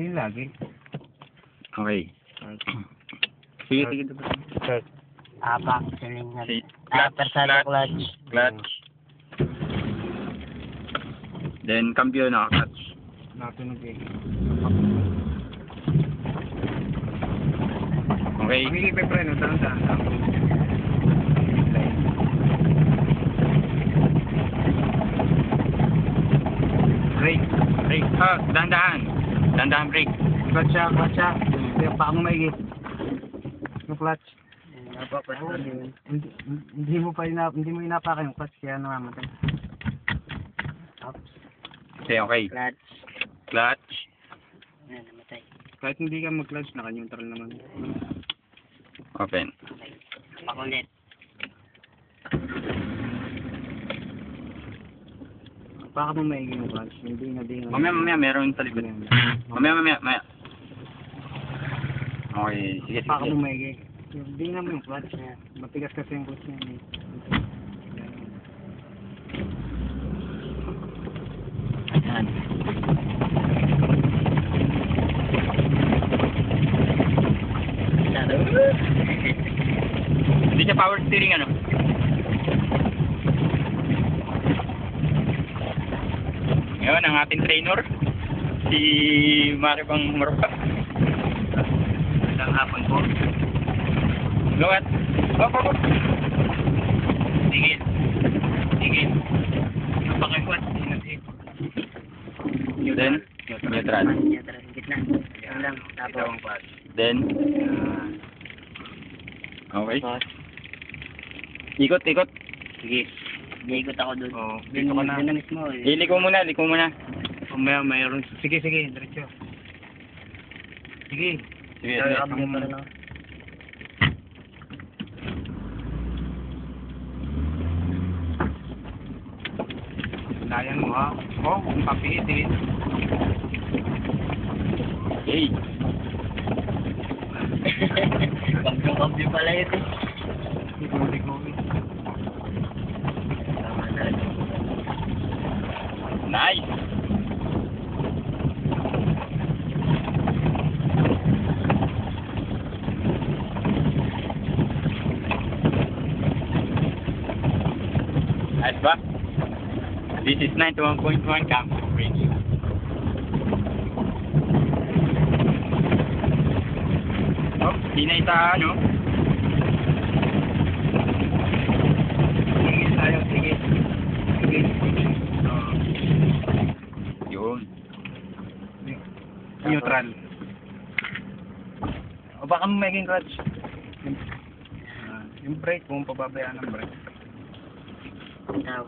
Yun lagi. Okay. Sige, sige. Start. Apak, siling na. Si- Persado clutch. Clutch. Then, cambio na clutch. Natunog eh. Okay. Magiging pepreno, saan? Brake. Brake. Dahan-dahan. Dahan-dahan brake. Clutch siya. Hindi, baka mo maigit. Yung clutch. Hindi mo inapakan yung clutch, kaya namamatay. Okay, okay. Clutch. Clutch. Ayan, namatay. Kahit hindi ka mag-clutch, naka-neutral naman. Open. Okay. Pakulit. Baka mo maigit yung clutch. Hindi na. Mamaya, meron sa likod. Mamaya. Okay, sige, Baka sige. mo maigit. Hindi na mo yung clutch. Matigas kasi yung clutch niya. Ayan. Hindi siya power steering, ano? Ngayon, ang ating trainer, si Maribang Marupa. Isang hapon po. Go at. Op. Tingin. Napaka-clutch. Ingat-hit. Then, neutral. Neutral. Gitna. Yan lang. Tapos. clutch. Then, okay. Tapos. Ikot. Sige. Iikot ako doon. Oo, dito ka na. Doon na mismo eh. Liko muna. Mayroon. Sige. Diretso. Sige. Sige, Sorry, sige. kabigyan pa rin ako. Layan mo ha. Kung papiitin. Okay. Kabyo pala ito. Ligo. Tama talaga. Nice. Nice ba? This is 91.1 Campus Radio. Oh, di na ita, ano? Sige tayo. Sige. Yun. Neutral. O baka mo maging clutch. Yung brake, kung pababayaan ng brake. Itaw.